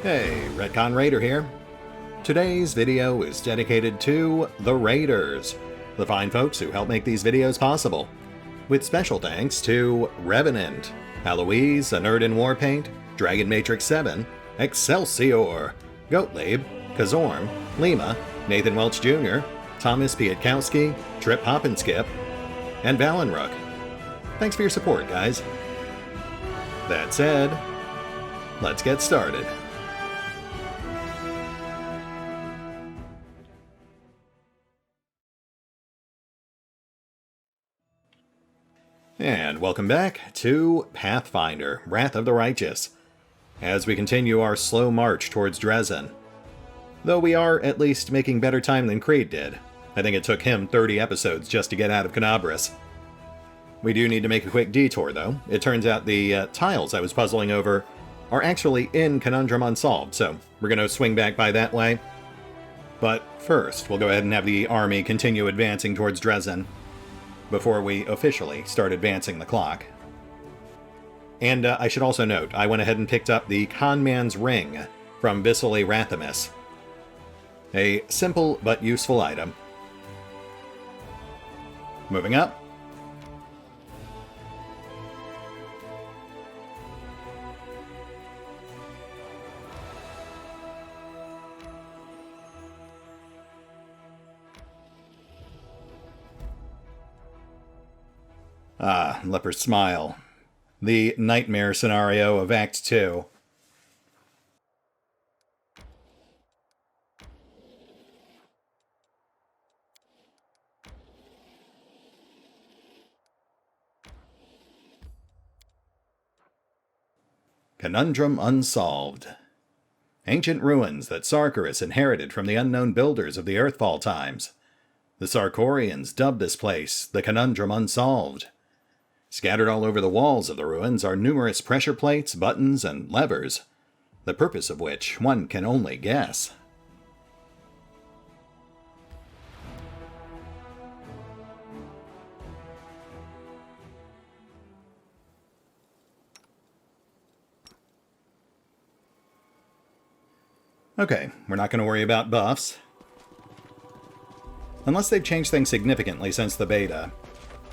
Hey, RetconRaider here. Today's video is dedicated to the Raiders, the fine folks who help make these videos possible. With special thanks to Revenant, Alois, Anerdinwarpaint, Dragon Matrix 7, Exsellsior, Gottlieb, Kazorm, Lima, Nathan Welch Jr., Tomasz Piątkowski, Triphoppenskip, and Valinrook. Thanks for your support, guys. That said, let's get started. And welcome back to Pathfinder, Wrath of the Righteous, as we continue our slow march towards Dresden. Though we are at least making better time than Creed did. I think it took him 30 episodes just to get out of Canabras. We do need to make a quick detour, though. It turns out the tiles I was puzzling over are actually in Conundrum Unsolved, so we're going to swing back by that way. But first, we'll go ahead and have the army continue advancing towards Dresden before we officially start advancing the clock. And I should also note, I went ahead and picked up the Conman's Ring from Vasily Rathamus. A simple but useful item. Moving up. Ah, Leper's Smile. The nightmare scenario of Act 2. Conundrum Unsolved. Ancient ruins that Sarkarus inherited from the unknown builders of the Earthfall times. The Sarkorians dubbed this place the Conundrum Unsolved. Scattered all over the walls of the ruins are numerous pressure plates, buttons, and levers, the purpose of which one can only guess. Okay, we're not going to worry about buffs. Unless they've changed things significantly since the beta,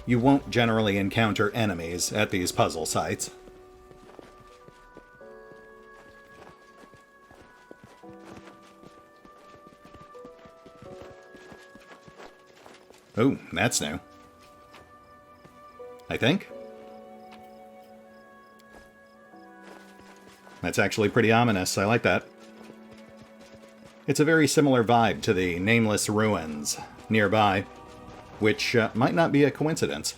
you won't generally encounter enemies at these puzzle sites. Oh, that's new. I think. That's actually pretty ominous. I like that. It's a very similar vibe to the nameless ruins nearby, which might not be a coincidence.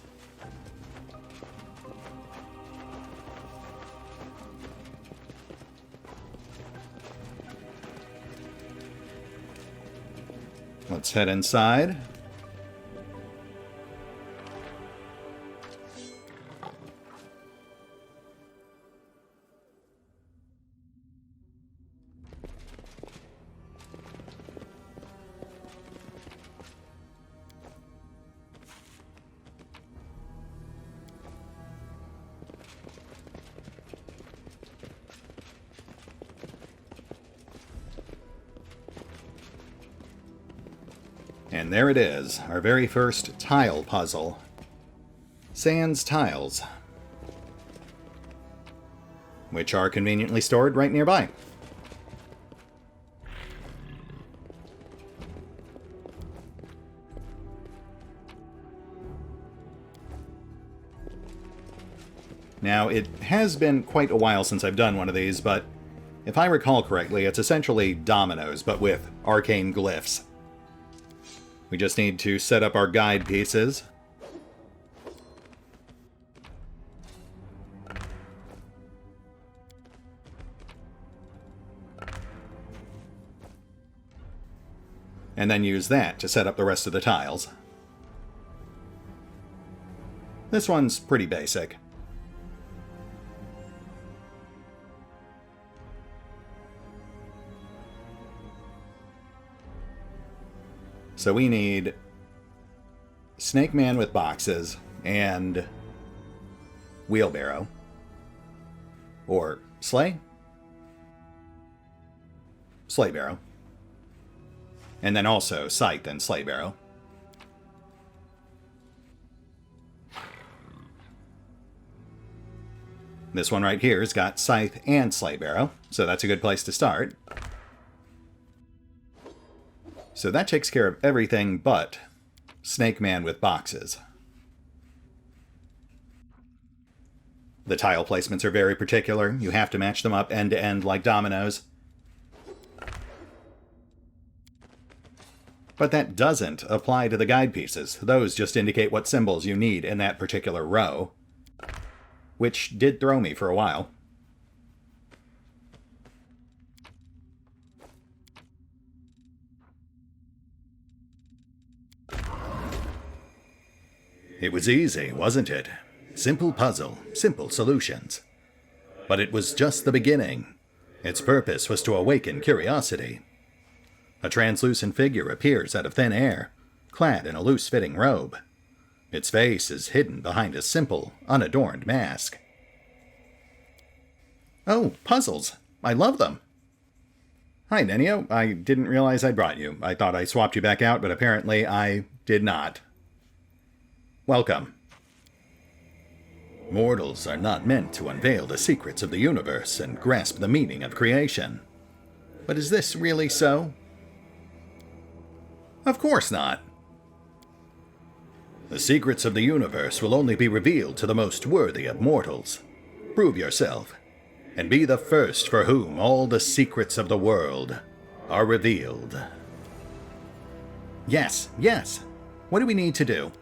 Let's head inside. And there it is, our very first tile puzzle. Sans tiles, which are conveniently stored right nearby. Now, it has been quite a while since I've done one of these, but if I recall correctly, it's essentially dominoes, but with arcane glyphs. We just need to set up our guide pieces. And then use that to set up the rest of the tiles. This one's pretty basic. So we need Snake Man with boxes and wheelbarrow. Or sleigh? Sleigh Barrow. And then also Scythe and Sleigh Barrow. This one right here has got Scythe and Sleigh Barrow, so that's a good place to start. So that takes care of everything but Snake Man with boxes. The tile placements are very particular. You have to match them up end to end like dominoes. But that doesn't apply to the guide pieces. Those just indicate what symbols you need in that particular row. Which did throw me for a while. It was easy, wasn't it? Simple puzzle, simple solutions. But it was just the beginning. Its purpose was to awaken curiosity. A translucent figure appears out of thin air, clad in a loose-fitting robe. Its face is hidden behind a simple, unadorned mask. Oh, puzzles. I love them. Hi, Nenio. I didn't realize I brought you. I thought I swapped you back out, but apparently I did not. Welcome. Mortals are not meant to unveil the secrets of the universe and grasp the meaning of creation. But is this really so? Of course not. The secrets of the universe will only be revealed to the most worthy of mortals. Prove yourself, and be the first for whom all the secrets of the world are revealed. Yes, yes. What do we need to do?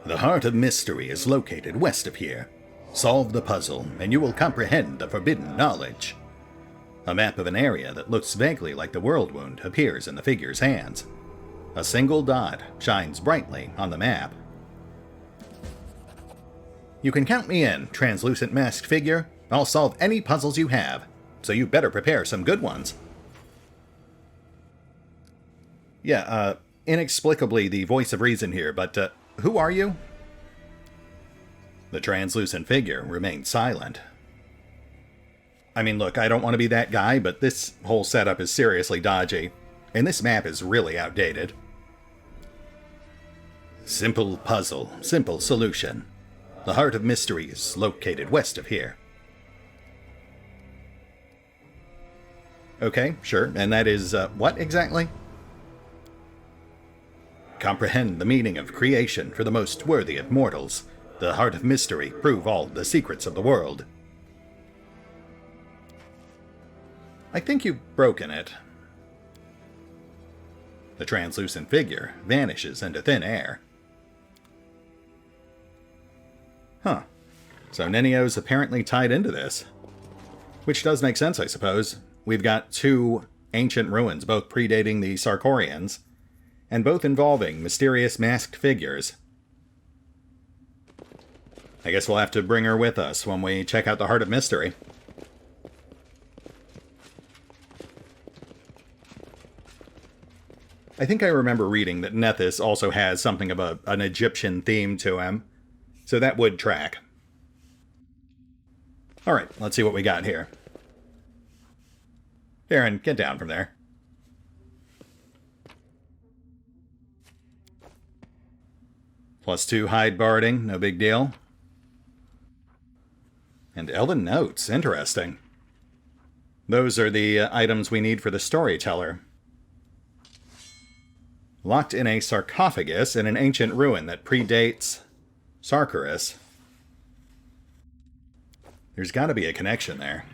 The Heart of Mystery is located west of here. Solve the puzzle, and you will comprehend the forbidden knowledge. A map of an area that looks vaguely like the World Wound appears in the figure's hands. A single dot shines brightly on the map. You can count me in, translucent masked figure. I'll solve any puzzles you have, so you better prepare some good ones. Yeah, inexplicably the voice of reason here, but who are you? The translucent figure remained silent. I mean, look, I don't want to be that guy, but this whole setup is seriously dodgy, and this map is really outdated. Simple puzzle, simple solution. The Heart of Mystery is located west of here. Okay, sure, and that is, what exactly? Comprehend the meaning of creation for the most worthy of mortals. The Heart of Mystery prove all the secrets of the world. I think you've broken it. The translucent figure vanishes into thin air. Huh. So Nenio's apparently tied into this. Which does make sense, I suppose. We've got two ancient ruins, both predating the Sarkorians, and both involving mysterious masked figures. I guess we'll have to bring her with us when we check out the Heart of Mystery. I think I remember reading that Nethys also has something of an Egyptian theme to him, so that would track. Alright, let's see what we got here. Darren, get down from there. +2 hide barding, no big deal. And Elven Notes, interesting. Those are the items we need for the storyteller. Locked in a sarcophagus in an ancient ruin that predates Sarkarus. There's got to be a connection there.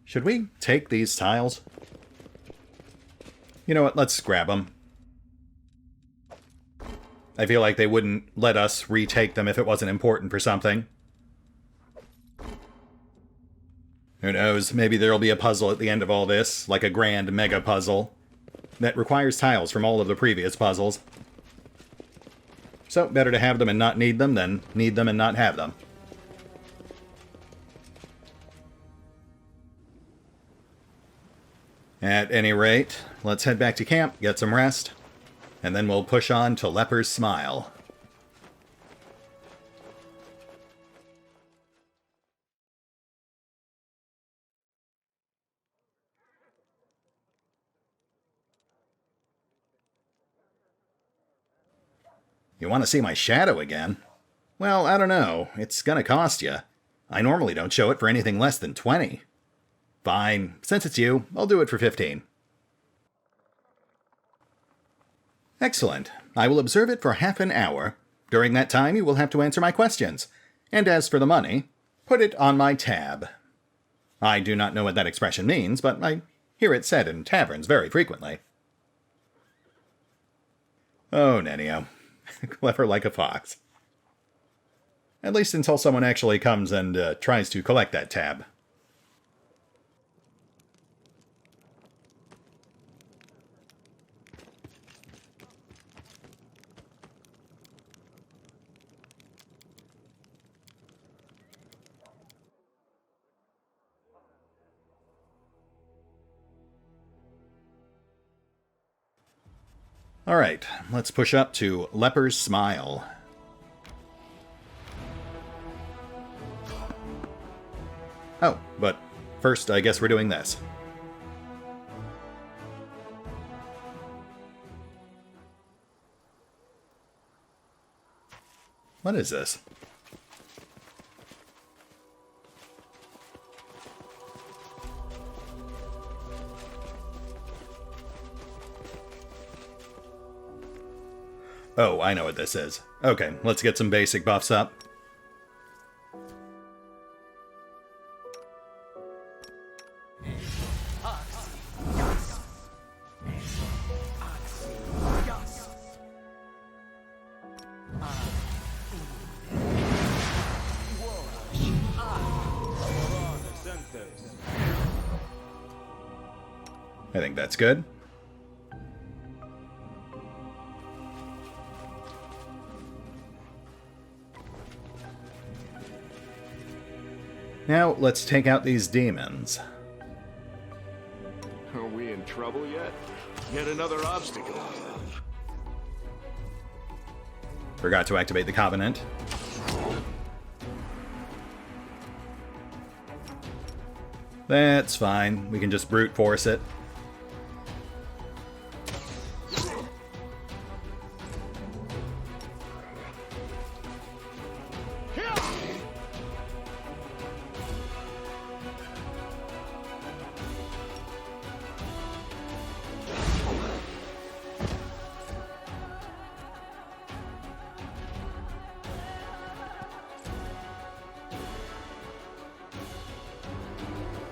Should we take these tiles? You know what, let's grab them. I feel like they wouldn't let us retake them if it wasn't important for something. Who knows, maybe there'll be a puzzle at the end of all this, like a grand mega puzzle, that requires tiles from all of the previous puzzles. So, better to have them and not need them than need them and not have them. At any rate, let's head back to camp, get some rest, and then we'll push on to Leper's Smile. You want to see my shadow again? Well, I don't know. It's gonna cost you. I normally don't show it for anything less than 20. Fine. Since it's you, I'll do it for 15. Excellent. I will observe it for half an hour. During that time, you will have to answer my questions. And as for the money, put it on my tab. I do not know what that expression means, but I hear it said in taverns very frequently. Oh, Nenio. Clever like a fox. At least until someone actually comes and tries to collect that tab. Alright, let's push up to Leper's Smile. Oh, but first I guess we're doing this. What is this? Oh, I know what this is. Okay, let's get some basic buffs up. I think that's good. Now, let's take out these demons. Are we in trouble yet? Yet another obstacle. Forgot to activate the Covenant. That's fine. We can just brute force it.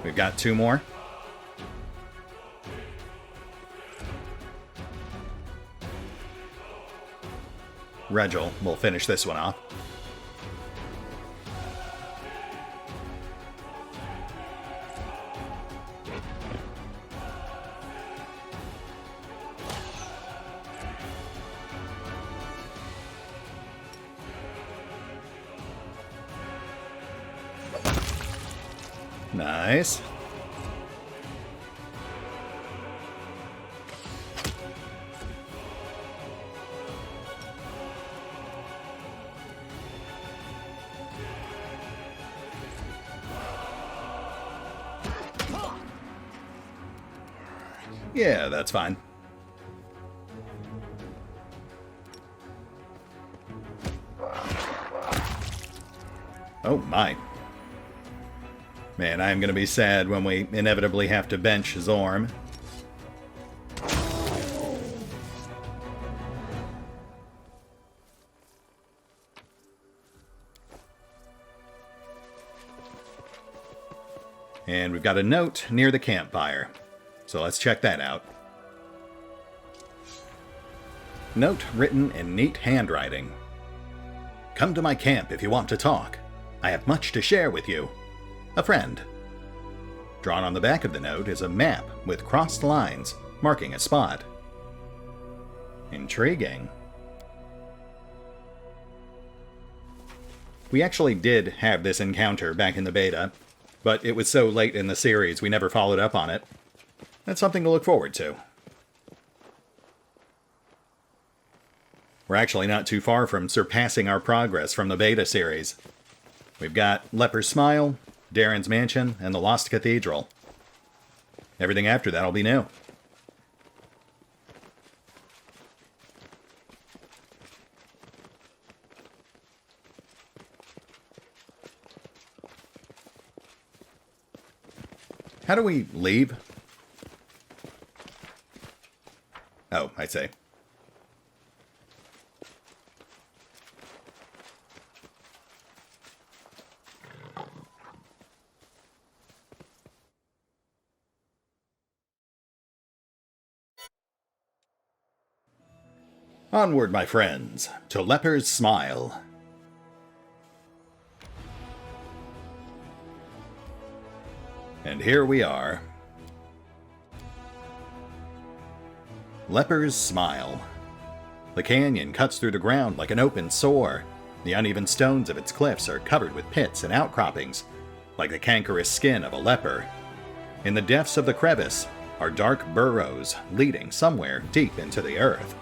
We've got 2 more. Regil will finish this one off. Nice. Yeah, that's fine. Oh my. Man, I'm gonna be sad when we inevitably have to bench Zorm. And we've got a note near the campfire. So let's check that out. Note written in neat handwriting. Come to my camp if you want to talk. I have much to share with you. A friend. Drawn on the back of the note is a map with crossed lines marking a spot. Intriguing. We actually did have this encounter back in the beta, but it was so late in the series we never followed up on it. That's something to look forward to. We're actually not too far from surpassing our progress from the beta series. We've got Leper's Smile, Darren's Mansion, and the Lost Cathedral. Everything after that will be new. How do we leave? Oh, I see. Onward, my friends, to Leper's Smile. And here we are. Leper's Smile. The canyon cuts through the ground like an open sore. The uneven stones of its cliffs are covered with pits and outcroppings, like the cankerous skin of a leper. In the depths of the crevice are dark burrows leading somewhere deep into the earth.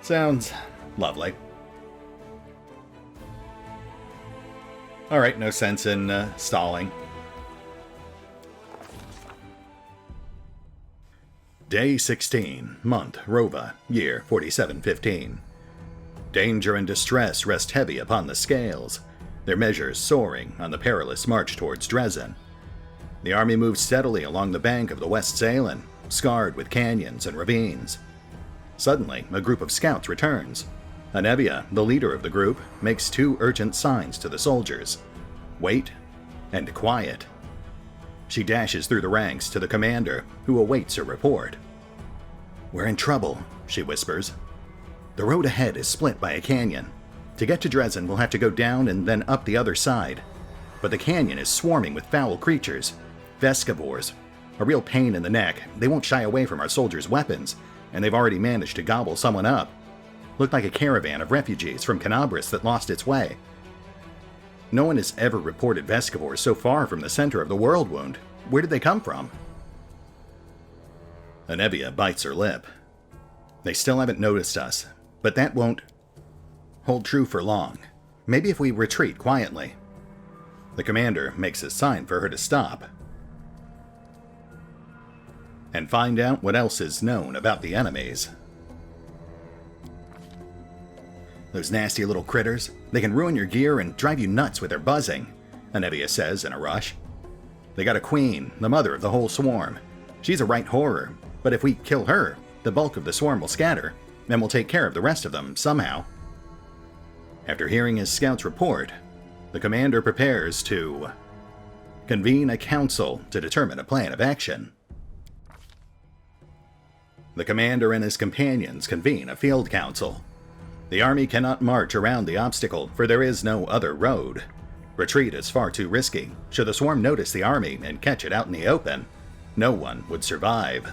Sounds lovely. Alright, no sense in stalling. Day 16, month Rova, year 4715. Danger and distress rest heavy upon the scales, their measures soaring on the perilous march towards Dresden. The army moves steadily along the bank of the West Salin, scarred with canyons and ravines. Suddenly, a group of scouts returns. Anevia, the leader of the group, makes two urgent signs to the soldiers: wait and quiet. She dashes through the ranks to the commander, who awaits her report. "We're in trouble," she whispers. "The road ahead is split by a canyon. To get to Dresden, we'll have to go down and then up the other side. But the canyon is swarming with foul creatures. Vescivores. A real pain in the neck. They won't shy away from our soldiers' weapons, and they've already managed to gobble someone up. Looked like a caravan of refugees from Canabris that lost its way. No one has ever reported Vescivores so far from the center of the World Wound. Where did they come from?" Anevia bites her lip. "They still haven't noticed us, but that won't hold true for long. Maybe if we retreat quietly." The commander makes a sign for her to stop. "And find out what else is known about the enemies." "Those nasty little critters, they can ruin your gear and drive you nuts with their buzzing," Anevia says in a rush. "They got a queen, the mother of the whole swarm. She's a right horror, but if we kill her, the bulk of the swarm will scatter, and we'll take care of the rest of them somehow." After hearing his scout's report, the commander prepares to convene a council to determine a plan of action. The commander and his companions convene a field council. The army cannot march around the obstacle, for there is no other road. Retreat is far too risky. Should the swarm notice the army and catch it out in the open, no one would survive.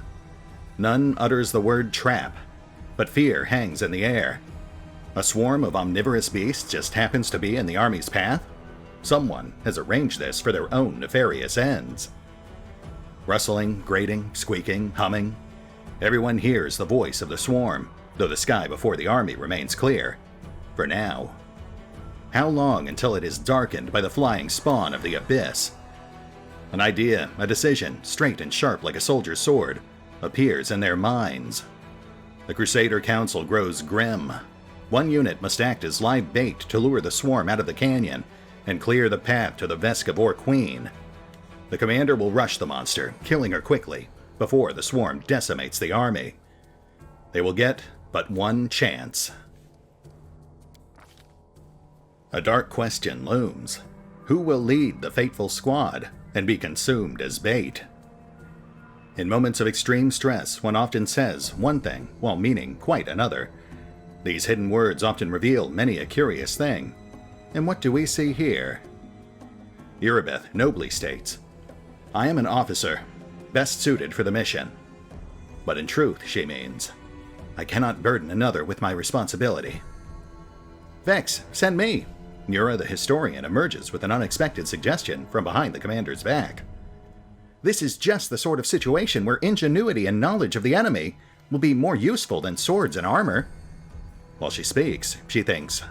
None utters the word trap, but fear hangs in the air. A swarm of omnivorous beasts just happens to be in the army's path? Someone has arranged this for their own nefarious ends. Rustling, grating, squeaking, humming. Everyone hears the voice of the swarm, though the sky before the army remains clear. For now. How long until it is darkened by the flying spawn of the abyss? An idea, a decision, straight and sharp like a soldier's sword, appears in their minds. The Crusader Council grows grim. One unit must act as live bait to lure the swarm out of the canyon and clear the path to the Vescivore Queen. The commander will rush the monster, killing her quickly, before the swarm decimates the army. They will get but one chance. A dark question looms. Who will lead the fateful squad and be consumed as bait? In moments of extreme stress, one often says one thing while meaning quite another. These hidden words often reveal many a curious thing. And what do we see here? Erebeth nobly states, "I am an officer, best suited for the mission." But in truth, she means, "I cannot burden another with my responsibility." "Vex, send me." Neuro the historian emerges with an unexpected suggestion from behind the commander's back. This is just the sort of situation where ingenuity and knowledge of the enemy will be more useful than swords and armor. While she speaks, she thinks,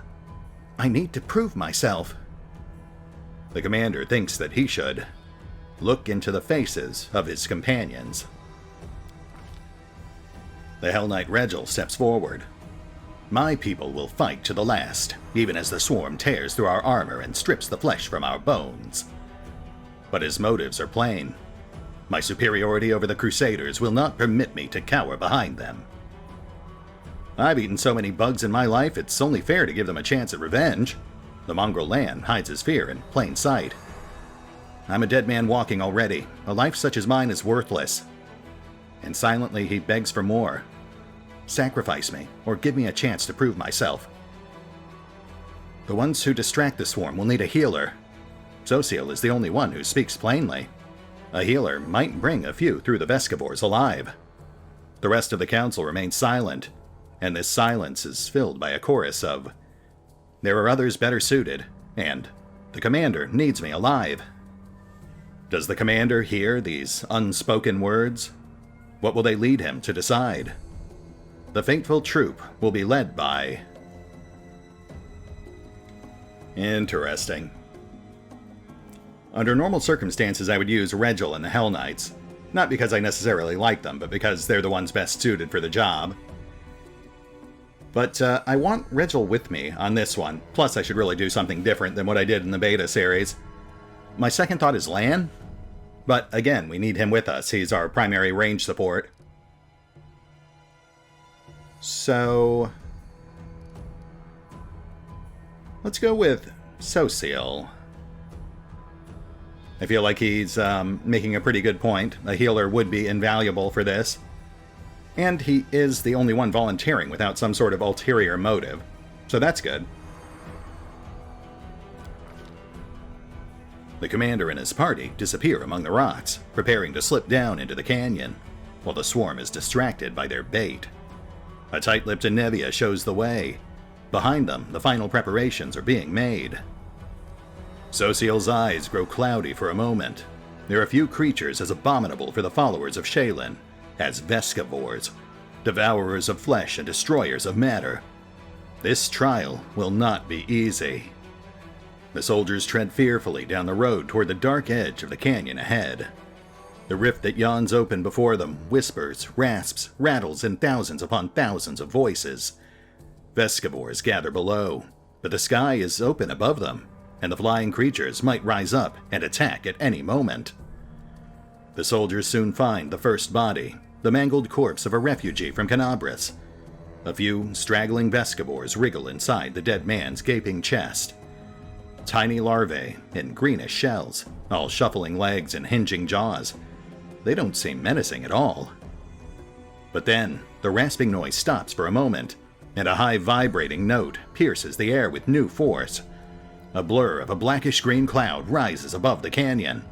"I need to prove myself." The commander thinks that he should look into the faces of his companions. The Hell Knight Regil steps forward. "My people will fight to the last, even as the swarm tears through our armor and strips the flesh from our bones." But his motives are plain. My superiority over the Crusaders will not permit me to cower behind them. I've eaten so many bugs in my life, it's only fair to give them a chance at revenge. The mongrel land hides his fear in plain sight. I'm a dead man walking already. A life such as mine is worthless. And silently he begs for more. Sacrifice me, or give me a chance to prove myself. The ones who distract the swarm will need a healer. Exsellsior is the only one who speaks plainly. A healer might bring a few through the Vescivores alive. The rest of the council remains silent, and this silence is filled by a chorus of, "There are others better suited," and "The commander needs me alive." Does the commander hear these unspoken words? What will they lead him to decide? The fateful troop will be led by... Interesting. Under normal circumstances, I would use Regil and the Hell Knights. Not because I necessarily like them, but because they're the ones best suited for the job. But I want Regil with me on this one. Plus, I should really do something different than what I did in the beta series. My second thought is Lan. But again, we need him with us. He's our primary range support. So... let's go with Exsellsior. I feel like he's making a pretty good point. A healer would be invaluable for this. And he is the only one volunteering without some sort of ulterior motive. So that's good. The commander and his party disappear among the rocks, preparing to slip down into the canyon, while the swarm is distracted by their bait. A tight-lipped Nevia shows the way. Behind them, the final preparations are being made. Exsellsior's eyes grow cloudy for a moment. There are few creatures as abominable for the followers of Shaylin as Vescivores, devourers of flesh and destroyers of matter. This trial will not be easy. The soldiers tread fearfully down the road toward the dark edge of the canyon ahead. The rift that yawns open before them whispers, rasps, rattles in thousands upon thousands of voices. Vescivores gather below, but the sky is open above them, and the flying creatures might rise up and attack at any moment. The soldiers soon find the first body, the mangled corpse of a refugee from Canabris. A few straggling Vescivores wriggle inside the dead man's gaping chest. Tiny larvae in greenish shells, all shuffling legs and hinging jaws. They don't seem menacing at all. But then, the rasping noise stops for a moment, and a high vibrating note pierces the air with new force. A blur of a blackish-green cloud rises above the canyon.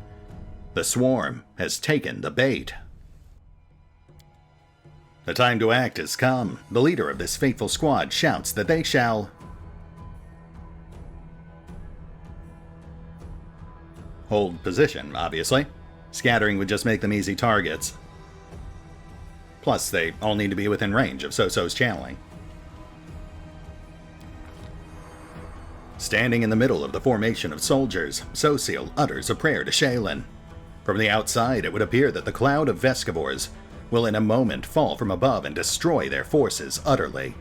The swarm has taken the bait. The time to act has come. The leader of this fateful squad shouts that they shall hold position, obviously. Scattering would just make them easy targets. Plus, they all need to be within range of So-So's channeling. Standing in the middle of the formation of soldiers, Exsellsior utters a prayer to Shaylin. From the outside, it would appear that the cloud of Vescivores will in a moment fall from above and destroy their forces utterly.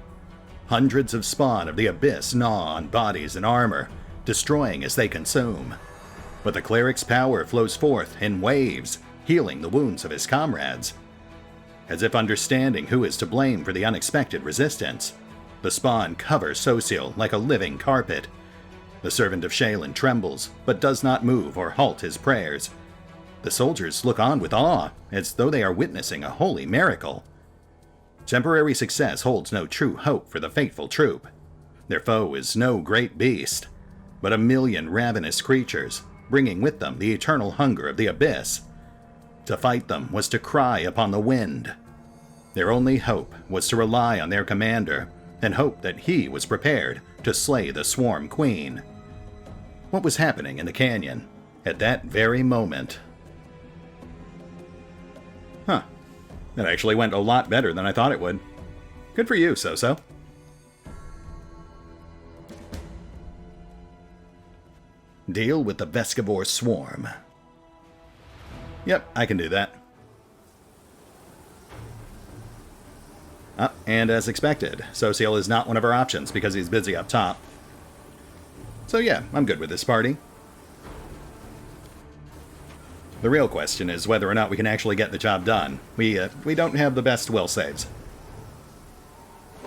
Hundreds of spawn of the abyss gnaw on bodies and armor, destroying as they consume. But the cleric's power flows forth in waves, healing the wounds of his comrades. As if understanding who is to blame for the unexpected resistance, the spawn covers Exsellsior like a living carpet. The servant of Shaylin trembles, but does not move or halt his prayers. The soldiers look on with awe, as though they are witnessing a holy miracle. Temporary success holds no true hope for the faithful troop. Their foe is no great beast, but a million ravenous creatures, bringing with them the eternal hunger of the abyss. To fight them was to cry upon the wind. Their only hope was to rely on their commander, and hope that he was prepared to slay the Swarm Queen. What was happening in the canyon at that very moment? Huh. That actually went a lot better than I thought it would. Good for you, So-So. Deal with the Vescivore swarm. Yep, I can do that. And as expected, Exsellsior is not one of our options because he's busy up top. So yeah, I'm good with this party. The real question is whether or not we can actually get the job done. We don't have the best will saves.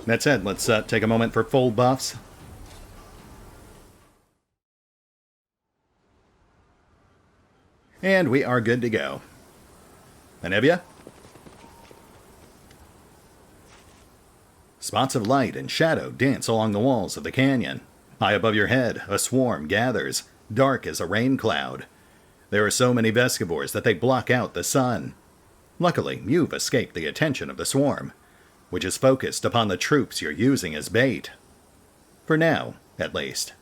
That said, let's take a moment for full buffs. And we are good to go. Anevia? Spots of light and shadow dance along the walls of the canyon. High above your head, a swarm gathers, dark as a rain cloud. There are so many Vescivores that they block out the sun. Luckily, you've escaped the attention of the swarm, which is focused upon the troops you're using as bait. For now, at least.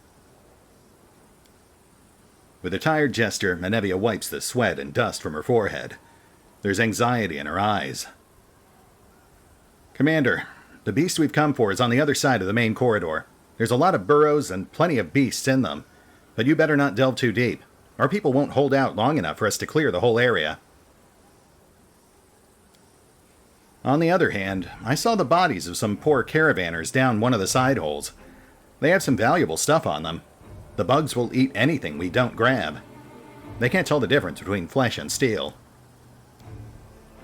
With a tired gesture, Anevia wipes the sweat and dust from her forehead. There's anxiety in her eyes. Commander, the beast we've come for is on the other side of the main corridor. There's a lot of burrows and plenty of beasts in them, but you better not delve too deep. Our people won't hold out long enough for us to clear the whole area. On the other hand, I saw the bodies of some poor caravanners down one of the side holes. They have some valuable stuff on them. The bugs will eat anything we don't grab. They can't tell the difference between flesh and steel.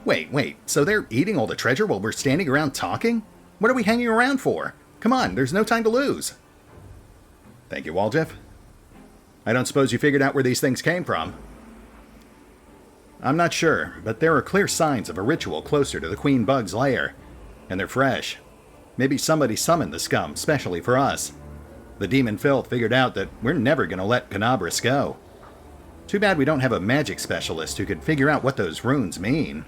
Wait, so they're eating all the treasure while we're standing around talking? What are we hanging around for? Come on, there's no time to lose. Thank you, Waljeff. I don't suppose you figured out where these things came from? I'm not sure, but there are clear signs of a ritual closer to the Queen Bug's lair. And they're fresh. Maybe somebody summoned the scum, specially for us. The demon filth figured out that we're never going to let Canabras go. Too bad we don't have a magic specialist who could figure out what those runes mean.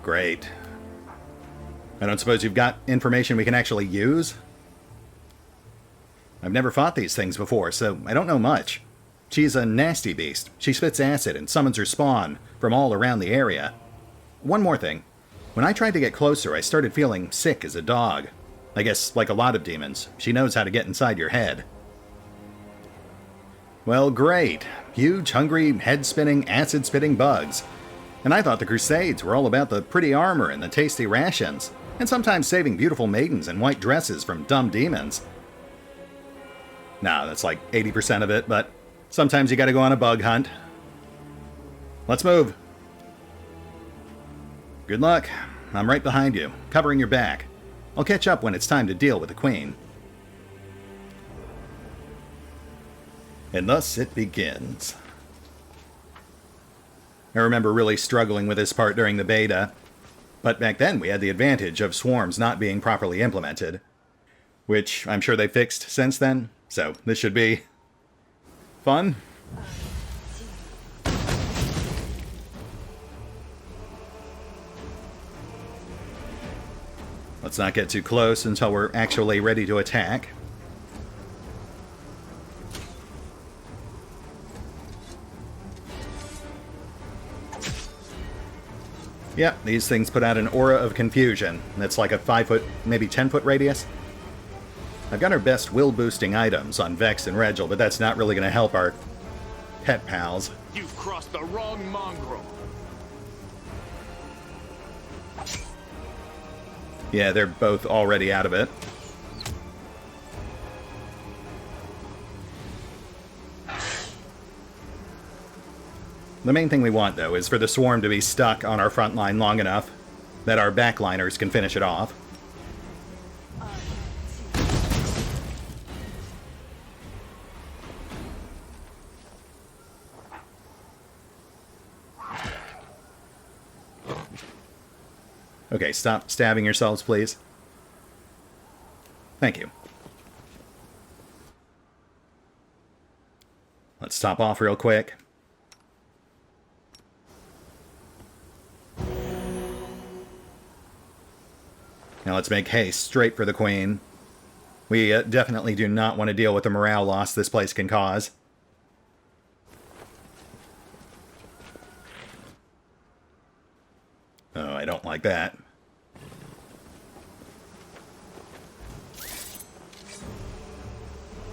Great. I don't suppose you've got information we can actually use? I've never fought these things before, so I don't know much. She's a nasty beast. She spits acid and summons her spawn from all around the area. One more thing. When I tried to get closer, I started feeling sick as a dog. I guess, like a lot of demons, she knows how to get inside your head. Well, great. Huge, hungry, head-spinning, acid-spitting bugs. And I thought the Crusades were all about the pretty armor and the tasty rations, and sometimes saving beautiful maidens in white dresses from dumb demons. Nah, that's like 80% of it, but sometimes you gotta go on a bug hunt. Let's move. Good luck. I'm right behind you, covering your back. I'll catch up when it's time to deal with the Queen. And thus it begins. I remember really struggling with this part during the beta, but back then we had the advantage of swarms not being properly implemented, which I'm sure they fixed since then, so this should be fun. Let's not get too close until we're actually ready to attack. Yep, these things put out an aura of confusion. That's like a 5-foot, maybe 10-foot radius. I've got our best will-boosting items on Vex and Regil, but that's not really going to help our pet pals. You've crossed the wrong mongrel. Yeah, they're both already out of it. The main thing we want, though, is for the swarm to be stuck on our front line long enough that our backliners can finish it off. Okay, stop stabbing yourselves, please. Thank you. Let's top off real quick. Now let's make haste straight for the Queen. We definitely do not want to deal with the morale loss this place can cause. Oh, I don't like that.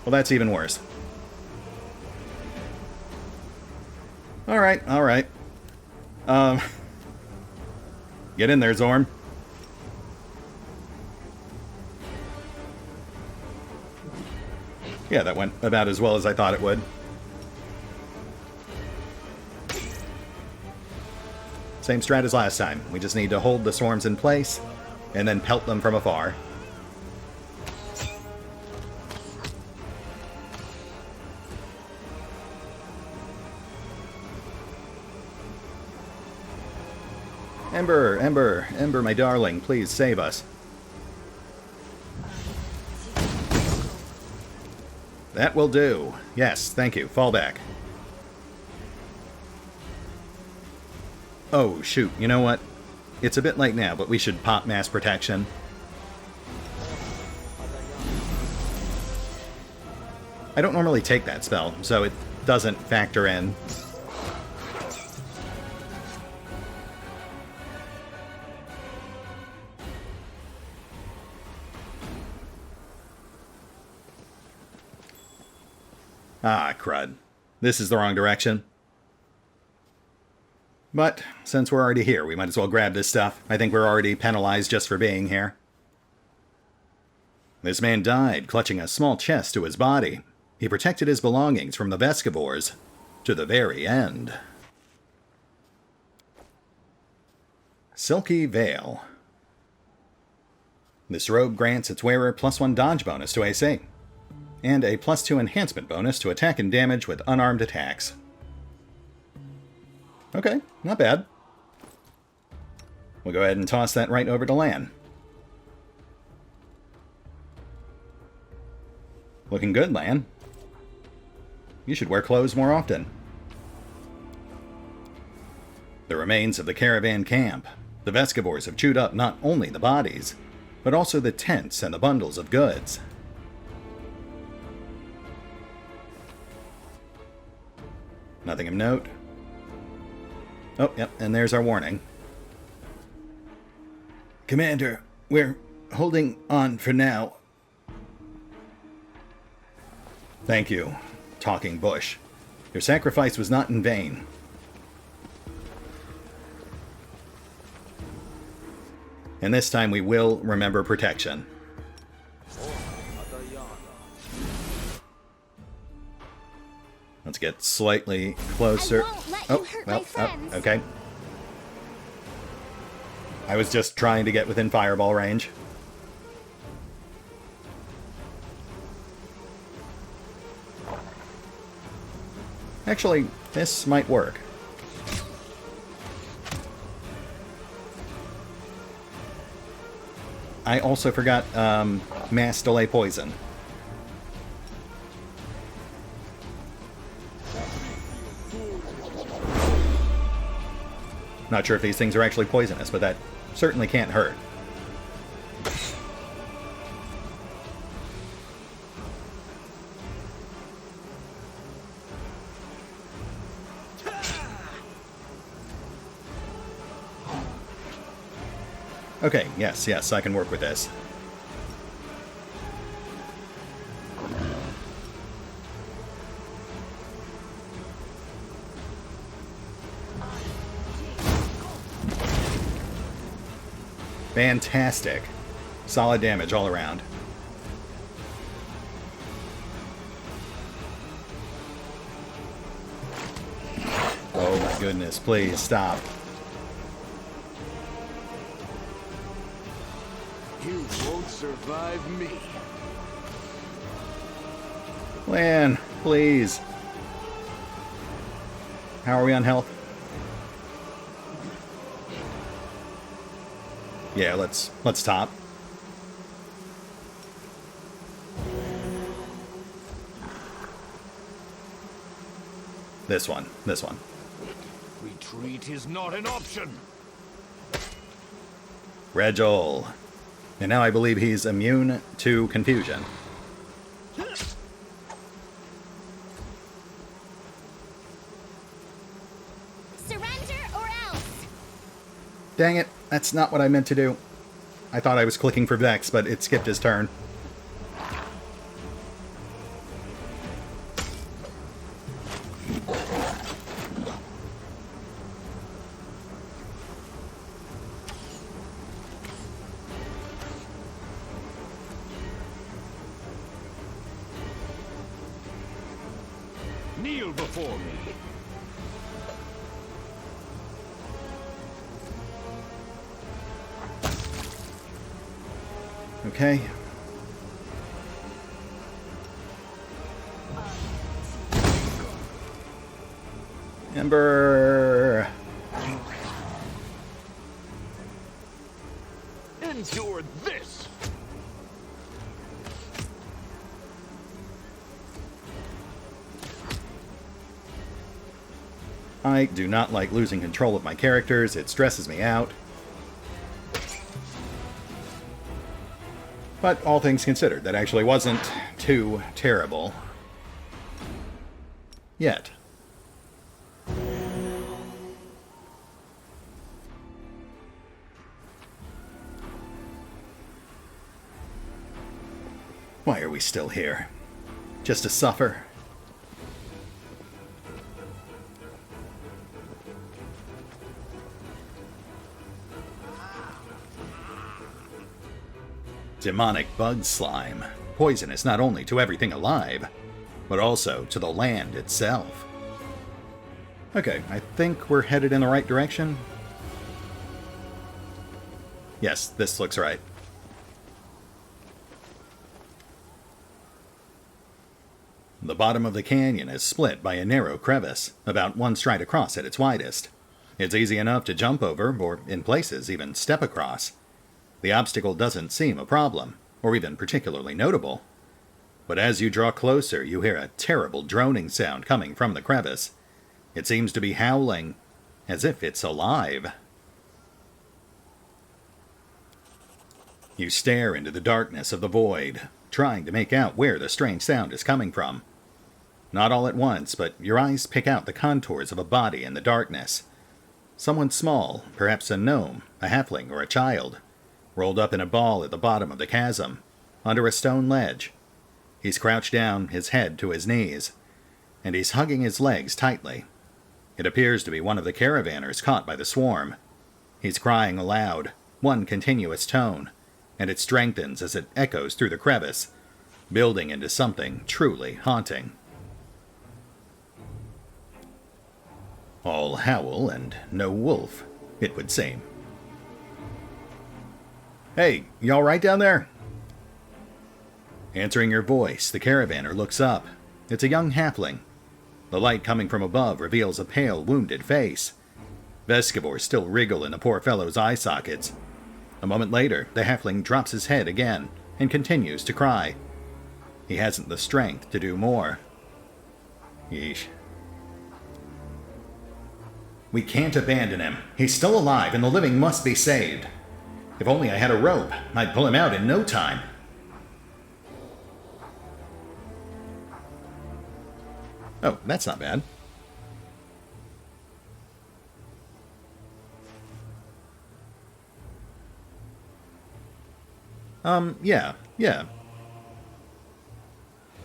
Well, that's even worse. Alright. Get in there, Zorm. Yeah, that went about as well as I thought it would. Same strat as last time. We just need to hold the swarms in place and then pelt them from afar. Ember, Ember, Ember, my darling, please save us. That will do. Yes, thank you. Fall back. Oh, shoot. You know what? It's a bit late now, but we should pop mass protection. I don't normally take that spell, so it doesn't factor in. Ah, crud. This is the wrong direction. But, since we're already here, we might as well grab this stuff. I think we're already penalized just for being here. This man died, clutching a small chest to his body. He protected his belongings from the Vescivores to the very end. Silky Veil. This robe grants its wearer +1 dodge bonus to AC, and a +2 enhancement bonus to attack and damage with unarmed attacks. Okay, not bad. We'll go ahead and toss that right over to Lan. Looking good, Lan. You should wear clothes more often. The remains of the caravan camp. The Vescivores have chewed up not only the bodies, but also the tents and the bundles of goods. Nothing of note. Oh, yep, and there's our warning. Commander, we're holding on for now. Thank you, Talking Bush. Your sacrifice was not in vain. And this time we will remember protection. Let's get slightly closer. Okay. I was just trying to get within fireball range. Actually, this might work. I also forgot mass delay poison. Not sure if these things are actually poisonous, but that certainly can't hurt. Okay, yes, I can work with this. Fantastic. Solid damage all around. Oh my goodness, please stop. You won't survive me. Lan, please. How are we on health? Yeah, let's top. This one. Retreat is not an option. Regil. And now I believe he's immune to confusion. Surrender or else. Dang it, that's not what I meant to do. I thought I was clicking for Vex, but it skipped his turn. Kneel before me. Okay. Ember! Endure this! I do not like losing control of my characters. It stresses me out. But all things considered, that actually wasn't too terrible. Yet. Why are we still here? Just to suffer? Demonic bug slime. Poisonous not only to everything alive, but also to the land itself. Okay, I think we're headed in the right direction. Yes, this looks right. The bottom of the canyon is split by a narrow crevice, about one stride across at its widest. It's easy enough to jump over, or in places even step across. The obstacle doesn't seem a problem, or even particularly notable. But as you draw closer, you hear a terrible droning sound coming from the crevice. It seems to be howling, as if it's alive. You stare into the darkness of the void, trying to make out where the strange sound is coming from. Not all at once, but your eyes pick out the contours of a body in the darkness. Someone small, perhaps a gnome, a halfling, or a child, rolled up in a ball at the bottom of the chasm, under a stone ledge. He's crouched down, his head to his knees, and he's hugging his legs tightly. It appears to be one of the caravanners caught by the swarm. He's crying aloud, one continuous tone, and it strengthens as it echoes through the crevice, building into something truly haunting. All howl and no wolf, it would seem. Hey, you all right down there? Answering your voice, the caravaner looks up. It's a young halfling. The light coming from above reveals a pale, wounded face. Vescivores still wriggle in the poor fellow's eye sockets. A moment later, the halfling drops his head again and continues to cry. He hasn't the strength to do more. Yeesh. We can't abandon him. He's still alive and the living must be saved. If only I had a rope, I'd pull him out in no time. Oh, that's not bad. Yeah.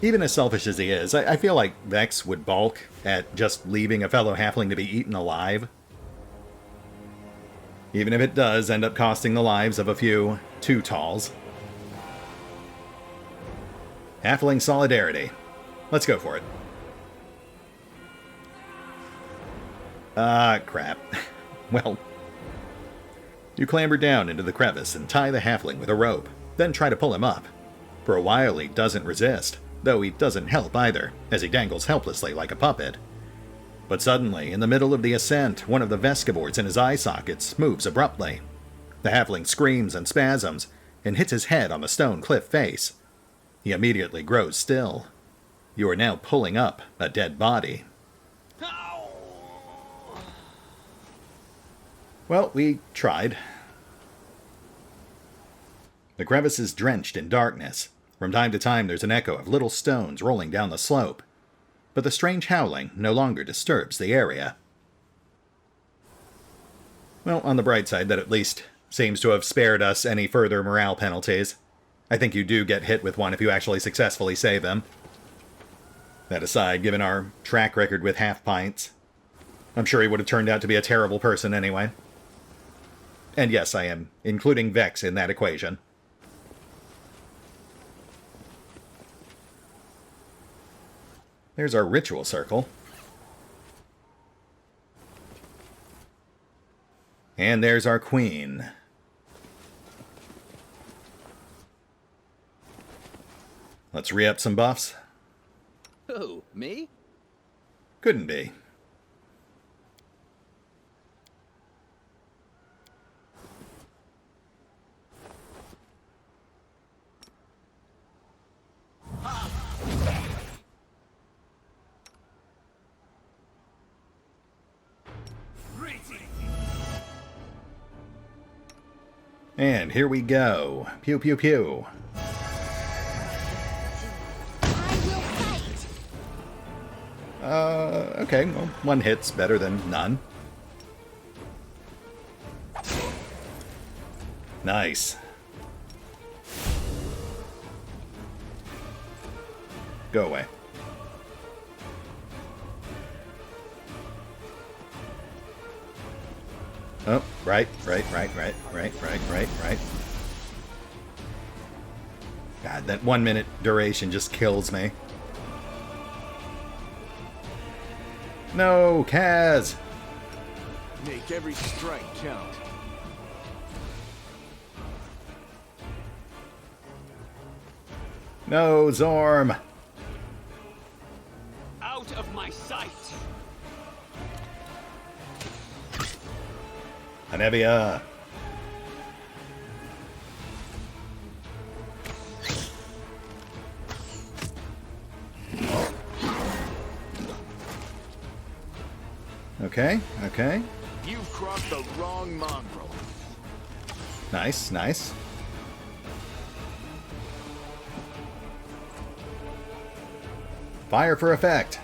Even as selfish as he is, I feel like Vex would balk at just leaving a fellow halfling to be eaten alive. Even if it does end up costing the lives of a few too-talls. Halfling solidarity. Let's go for it. Crap. Well, you clamber down into the crevice and tie the halfling with a rope, then try to pull him up. For a while he doesn't resist, though he doesn't help either, as he dangles helplessly like a puppet. But suddenly, in the middle of the ascent, one of the Vescivores in his eye sockets moves abruptly. The halfling screams and spasms, and hits his head on the stone cliff face. He immediately grows still. You are now pulling up a dead body. Well, we tried. The crevice is drenched in darkness. From time to time there's an echo of little stones rolling down the slope. But the strange howling no longer disturbs the area. Well, on the bright side, that at least seems to have spared us any further morale penalties. I think you do get hit with one if you actually successfully save them. That aside, given our track record with half pints, I'm sure he would have turned out to be a terrible person anyway. And yes, I am including Vex in that equation. There's our ritual circle. And there's our queen. Let's re-up some buffs. Who, me? Couldn't be. And here we go. Pew, pew, pew. I will fight. Okay, well, one hit's better than none. Nice. Go away. Oh, right. God, that 1 minute duration just kills me. No, Kaz! Make every strike count. No, Zorm! Out of my sight. Anevia! Okay, okay. You've crossed the wrong mongrel. Nice, nice. Fire for effect.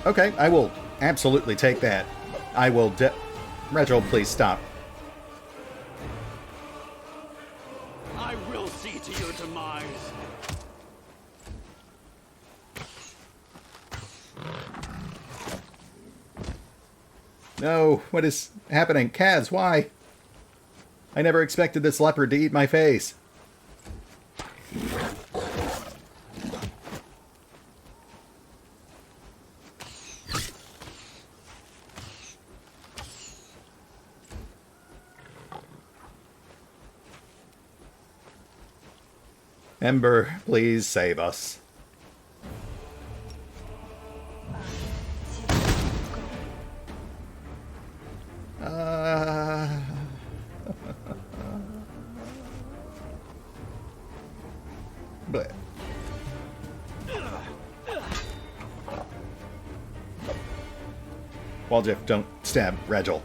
Okay, I will absolutely take that. I will Rachel, please stop. I will see to your demise. No, what is happening? Kaz, why? I never expected this leopard to eat my face. Ember, please save us. Bleh. Waljeff, don't stab Regil.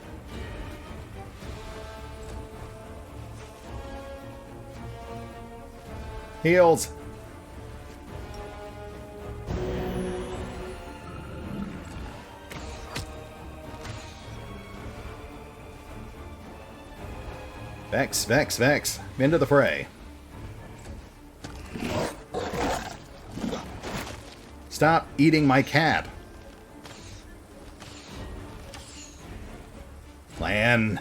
Heals. Vex, Vex, Vex. Into the fray. Stop eating my cap. Plan.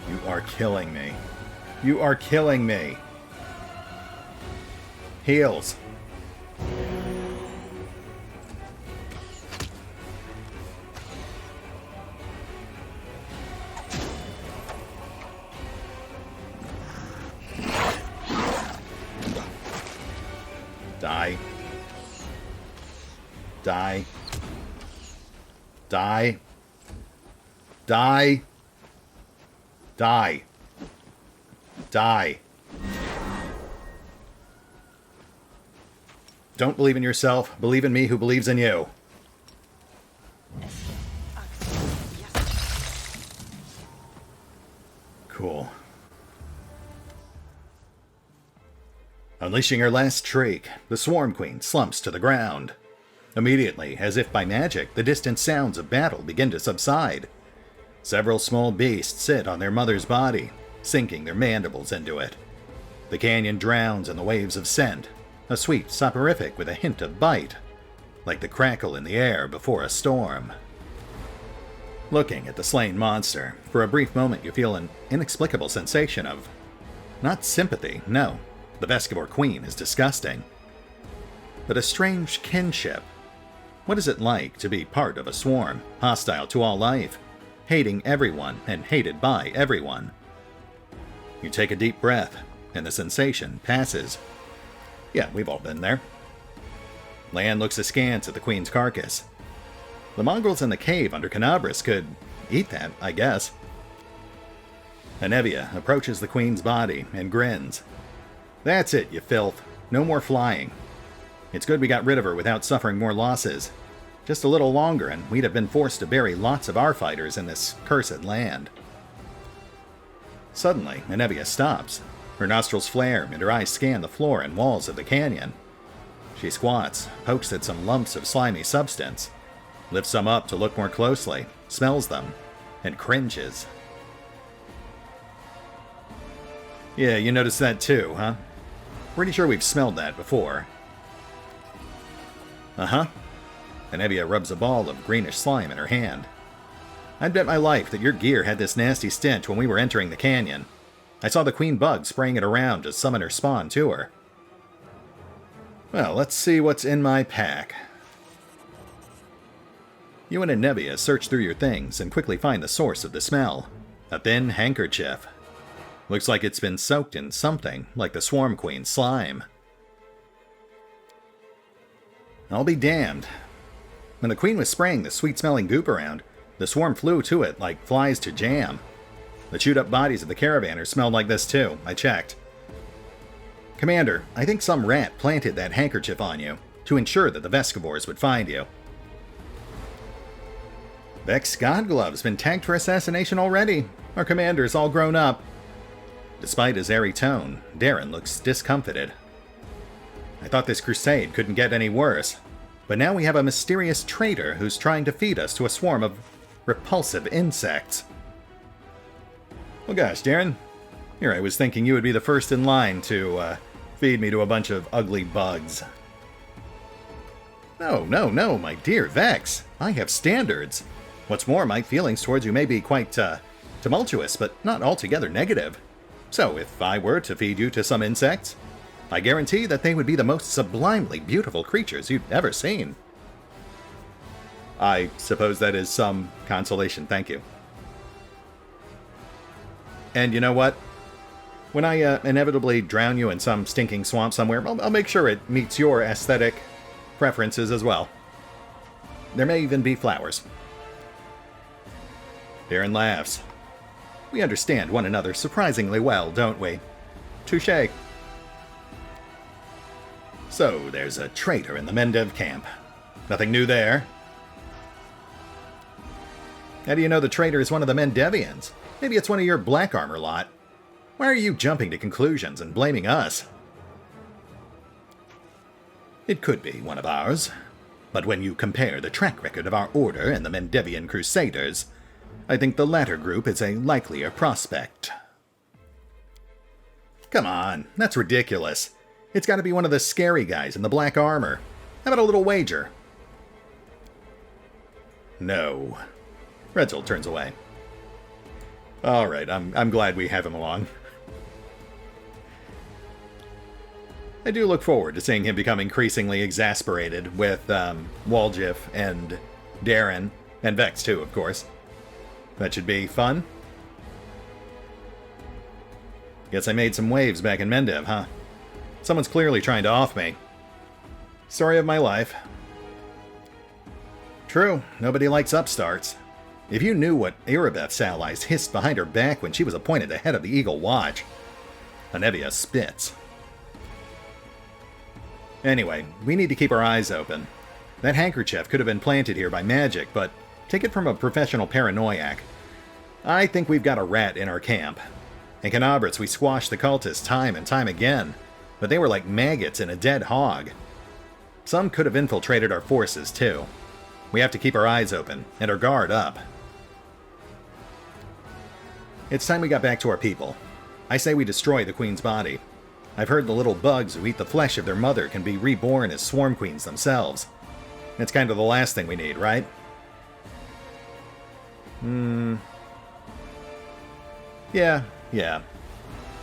You are killing me. You are killing me. Heals. Die. Die. Die. Die. Die. Die. Don't believe in yourself. Believe in me who believes in you. Cool. Unleashing her last shriek, the Swarm Queen slumps to the ground. Immediately, as if by magic, the distant sounds of battle begin to subside. Several small beasts sit on their mother's body, sinking their mandibles into it. The canyon drowns in the waves of scent, a sweet soporific with a hint of bite. like the crackle in the air before a storm. Looking at the slain monster, for a brief moment you feel an inexplicable sensation of... not sympathy, no. The Veskivore Queen is disgusting. But a strange kinship. What is it like to be part of a swarm, hostile to all life, hating everyone and hated by everyone? You take a deep breath, and the sensation passes. Yeah, we've all been there. Lan looks askance at the Queen's carcass. The mongrels in the cave under Canabras could eat that, I guess. Anevia approaches the Queen's body and grins. That's it, you filth. No more flying. It's good we got rid of her without suffering more losses. Just a little longer and we'd have been forced to bury lots of our fighters in this cursed land. Suddenly, Anevia stops. Her nostrils flare and her eyes scan the floor and walls of the canyon. She squats, pokes at some lumps of slimy substance, lifts some up to look more closely, smells them, and cringes. Yeah, you noticed that too, huh? Pretty sure we've smelled that before. Uh-huh. Anevia rubs a ball of greenish slime in her hand. I'd bet my life that your gear had this nasty stench when we were entering the canyon. I saw the queen bug spraying it around to summon her spawn to her. Well, let's see what's in my pack. You and Anevia search through your things and quickly find the source of the smell. A thin handkerchief. Looks like it's been soaked in something, like the Swarm Queen's slime. I'll be damned. When the Queen was spraying the sweet-smelling goop around, the swarm flew to it like flies to jam. The chewed-up bodies of the caravanners smelled like this too, I checked. Commander, I think some rat planted that handkerchief on you, to ensure that the Veskivores would find you. Vex Godglove's been tagged for assassination already. Our commander's all grown up. Despite his airy tone, Darren looks discomfited. I thought this crusade couldn't get any worse, but now we have a mysterious traitor who's trying to feed us to a swarm of repulsive insects. Well gosh, Darren, here I was thinking you would be the first in line to feed me to a bunch of ugly bugs. No, my dear Vex. I have standards. What's more, my feelings towards you may be quite tumultuous, but not altogether negative. So if I were to feed you to some insects, I guarantee that they would be the most sublimely beautiful creatures you've ever seen. I suppose that is some consolation, thank you. And you know what? When I inevitably drown you in some stinking swamp somewhere, I'll make sure it meets your aesthetic preferences as well. There may even be flowers. Darren laughs. We understand one another surprisingly well, don't we? Touché. So, there's a traitor in the Mendev camp. Nothing new there. How do you know the traitor is one of the Mendevians? Maybe it's one of your black armor lot. Why are you jumping to conclusions and blaming us? It could be one of ours. But when you compare the track record of our order and the Mendevian Crusaders, I think the latter group is a likelier prospect. Come on, that's ridiculous. It's got to be one of the scary guys in the black armor. How about a little wager? No. Retzel turns away. Alright, I'm glad we have him along. I do look forward to seeing him become increasingly exasperated with Waljif and Darren, and Vex too, of course. That should be fun. Guess I made some waves back in Mendev, huh? Someone's clearly trying to off me. Story of my life. True, nobody likes upstarts. If you knew what Erebeth's allies hissed behind her back when she was appointed the head of the Eagle Watch. Anevia spits. Anyway, we need to keep our eyes open. That handkerchief could have been planted here by magic, but take it from a professional paranoiac. I think we've got a rat in our camp. In Canabras, we squashed the cultists time and time again, but they were like maggots in a dead hog. Some could have infiltrated our forces, too. We have to keep our eyes open, and our guard up. It's time we got back to our people. I say we destroy the Queen's body. I've heard the little bugs who eat the flesh of their mother can be reborn as Swarm Queens themselves. It's kind of the last thing we need, right? Yeah. Yeah,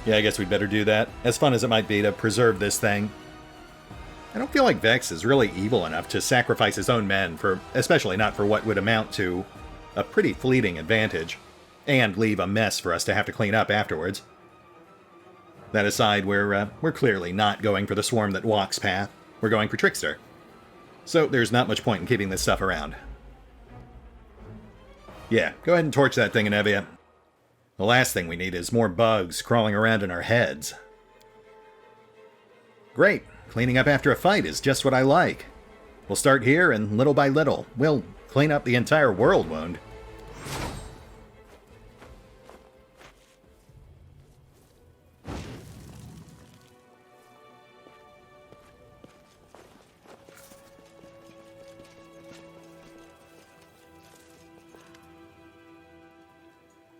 I guess we'd better do that. As fun as it might be to preserve this thing. I don't feel like Vex is really evil enough to sacrifice his own men, especially not for what would amount to a pretty fleeting advantage, and leave a mess for us to have to clean up afterwards. That aside, we're clearly not going for the swarm that walks path. We're going for Trickster. So there's not much point in keeping this stuff around. Yeah, go ahead and torch that thing, Anevia. The last thing we need is more bugs crawling around in our heads. Great. Cleaning up after a fight is just what I like. We'll start here, and little by little, we'll clean up the entire world wound.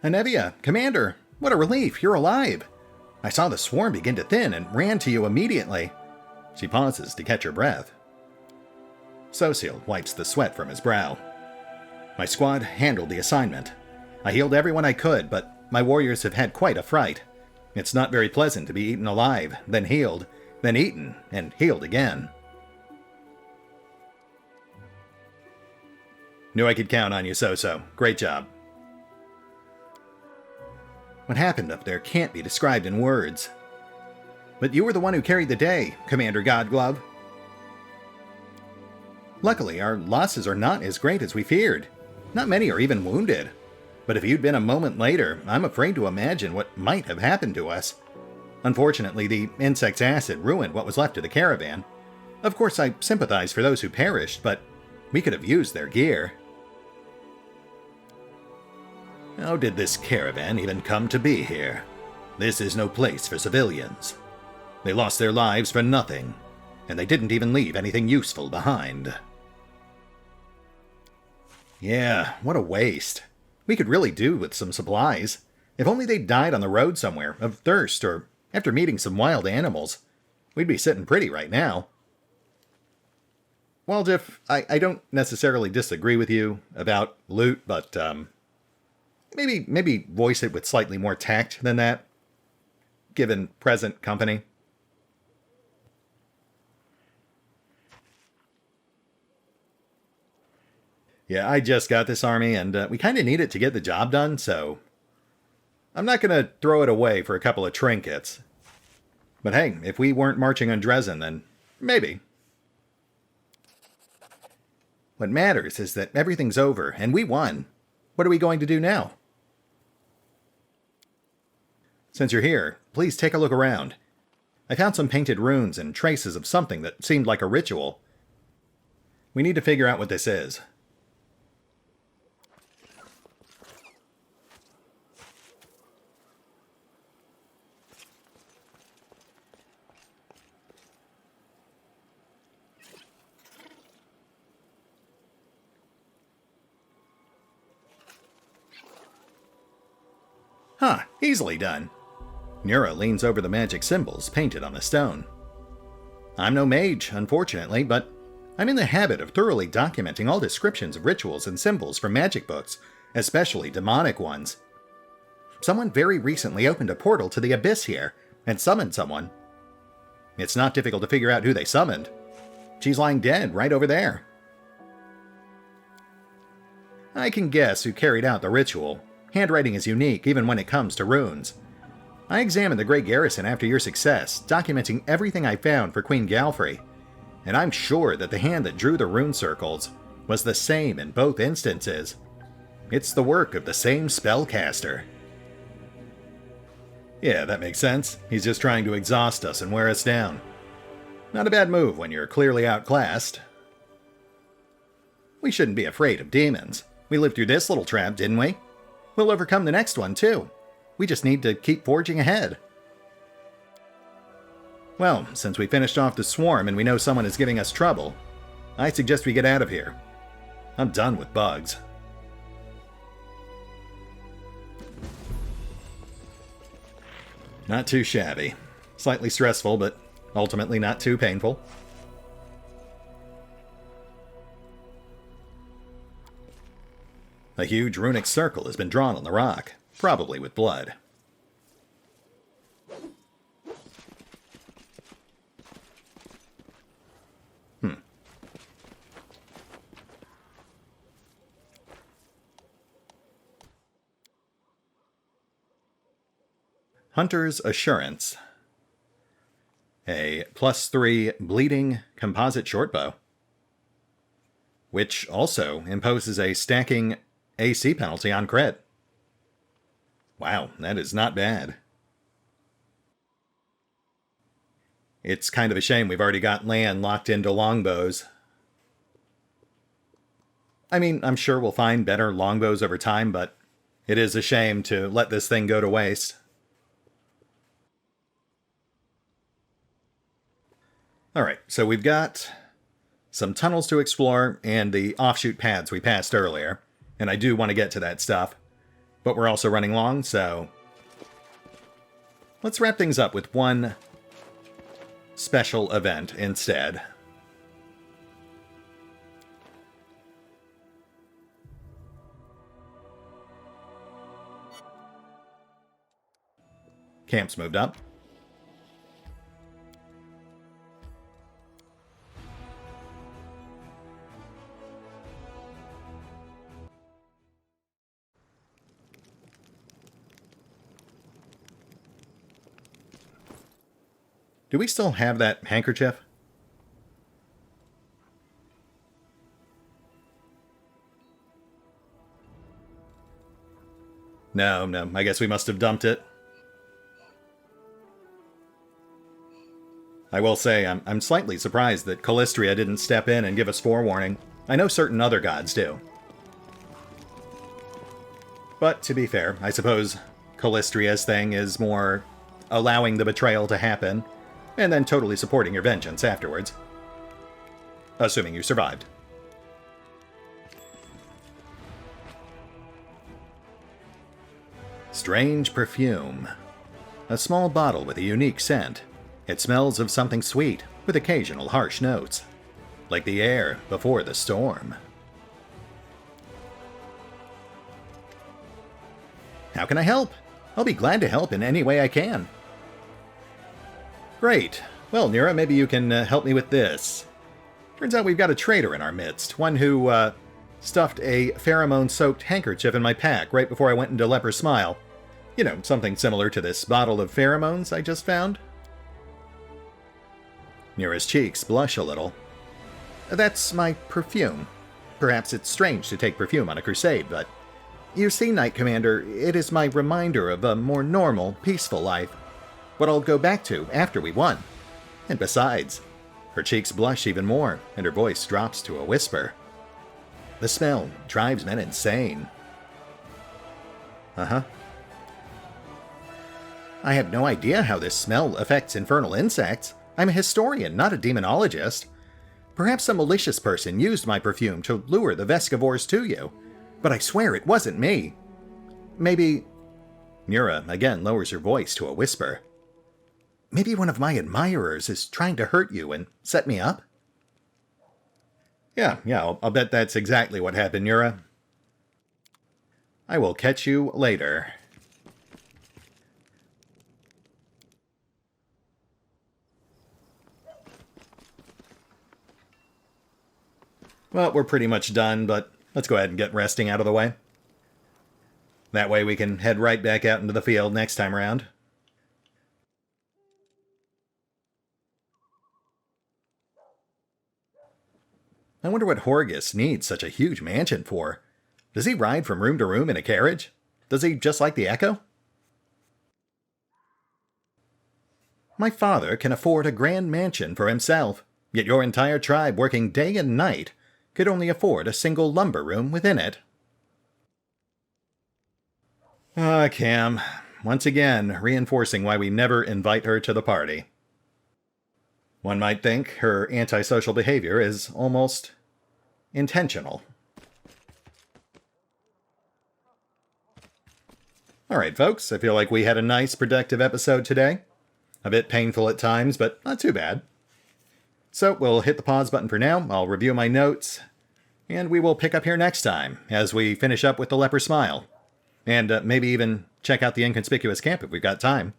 Anevia, Commander, what a relief, you're alive. I saw the swarm begin to thin and ran to you immediately. She pauses to catch her breath. Exsellsior wipes the sweat from his brow. My squad handled the assignment. I healed everyone I could, but my warriors have had quite a fright. It's not very pleasant to be eaten alive, then healed, then eaten, and healed again. Knew I could count on you, So. Great job. What happened up there can't be described in words. But you were the one who carried the day, Commander Godglove. Luckily, our losses are not as great as we feared. Not many are even wounded. But if you'd been a moment later, I'm afraid to imagine what might have happened to us. Unfortunately, the insect's acid ruined what was left of the caravan. Of course, I sympathize for those who perished, but we could have used their gear. How did this caravan even come to be here? This is no place for civilians. They lost their lives for nothing, and they didn't even leave anything useful behind. Yeah, what a waste. We could really do with some supplies. If only they died on the road somewhere, of thirst, or after meeting some wild animals. We'd be sitting pretty right now. Well, Jeff, I don't necessarily disagree with you about loot, but maybe voice it with slightly more tact than that, given present company. Yeah, I just got this army, and we kind of need it to get the job done, so I'm not going to throw it away for a couple of trinkets. But hey, if we weren't marching on Dresden, then maybe. What matters is that everything's over, and we won. What are we going to do now? Since you're here, please take a look around. I found some painted runes and traces of something that seemed like a ritual. We need to figure out what this is. Huh, easily done. Neuro leans over the magic symbols painted on the stone. I'm no mage, unfortunately, but I'm in the habit of thoroughly documenting all descriptions of rituals and symbols from magic books, especially demonic ones. Someone very recently opened a portal to the abyss here and summoned someone. It's not difficult to figure out who they summoned. She's lying dead right over there. I can guess who carried out the ritual. Handwriting is unique, even when it comes to runes. I examined the Great Garrison after your success, documenting everything I found for Queen Galfrey, and I'm sure that the hand that drew the rune circles was the same in both instances. It's the work of the same spellcaster. Yeah, that makes sense. He's just trying to exhaust us and wear us down. Not a bad move when you're clearly outclassed. We shouldn't be afraid of demons. We lived through this little trap, didn't we? We'll overcome the next one, too. We just need to keep forging ahead. Well, since we finished off the swarm and we know someone is giving us trouble, I suggest we get out of here. I'm done with bugs. Not too shabby. Slightly stressful, but ultimately not too painful. A huge runic circle has been drawn on the rock, probably with blood. Hunter's Assurance. A +3 bleeding composite shortbow, which also imposes a stacking AC penalty on crit. Wow, that is not bad. It's kind of a shame we've already got land locked into longbows. I mean, I'm sure we'll find better longbows over time, but it is a shame to let this thing go to waste. Alright, so we've got some tunnels to explore and the offshoot paths we passed earlier. And I do want to get to that stuff. But we're also running long, so let's wrap things up with one special event instead. Camp's moved up. Do we still have that handkerchief? No, I guess we must have dumped it. I will say, I'm slightly surprised that Calistria didn't step in and give us forewarning. I know certain other gods do. But to be fair, I suppose Calistria's thing is more allowing the betrayal to happen, and then totally supporting your vengeance afterwards. Assuming you survived. Strange perfume. A small bottle with a unique scent. It smells of something sweet, with occasional harsh notes. Like the air before the storm. How can I help? I'll be glad to help in any way I can. Great. Well, Neuro, maybe you can help me with this. Turns out we've got a traitor in our midst. One who stuffed a pheromone-soaked handkerchief in my pack right before I went into Leper Smile. You know, something similar to this bottle of pheromones I just found. Neuro's cheeks blush a little. That's my perfume. Perhaps it's strange to take perfume on a crusade, but you see, Knight Commander, it is my reminder of a more normal, peaceful life. What I'll go back to after we won. And besides, her cheeks blush even more, and her voice drops to a whisper. The smell drives men insane. Uh-huh. I have no idea how this smell affects infernal insects. I'm a historian, not a demonologist. Perhaps a malicious person used my perfume to lure the Vescivores to you. But I swear it wasn't me. Maybe... Neuro again lowers her voice to a whisper. Maybe one of my admirers is trying to hurt you and set me up? Yeah, I'll bet that's exactly what happened, Neuro. I will catch you later. Well, we're pretty much done, but let's go ahead and get resting out of the way. That way we can head right back out into the field next time around. I wonder what Horgus needs such a huge mansion for. Does he ride from room to room in a carriage? Does he just like the Echo? My father can afford a grand mansion for himself, yet your entire tribe working day and night could only afford a single lumber room within it. Ah, Cam. Once again, reinforcing why we never invite her to the party. One might think her antisocial behavior is almost intentional. Alright, folks, I feel like we had a nice, productive episode today. A bit painful at times, but not too bad. So, we'll hit the pause button for now. I'll review my notes, And we will pick up here next time as we finish up with the Leper Smile. And maybe even check out the Inconspicuous Camp if we've got time.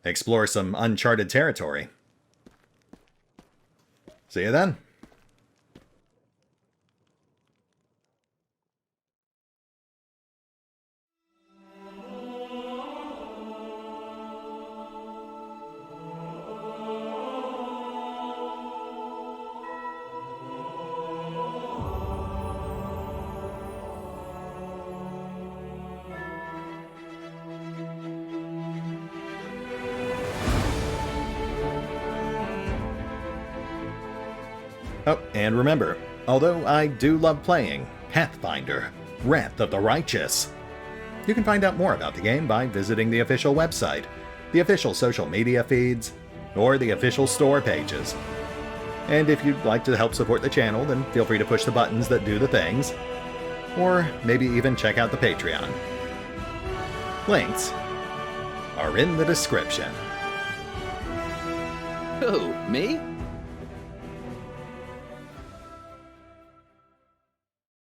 Explore some uncharted territory. See you then. Oh, and remember, although I do love playing Pathfinder, Wrath of the Righteous, you can find out more about the game by visiting the official website, the official social media feeds, or the official store pages. And if you'd like to help support the channel, then feel free to push the buttons that do the things, or maybe even check out the Patreon. Links are in the description. Who, me?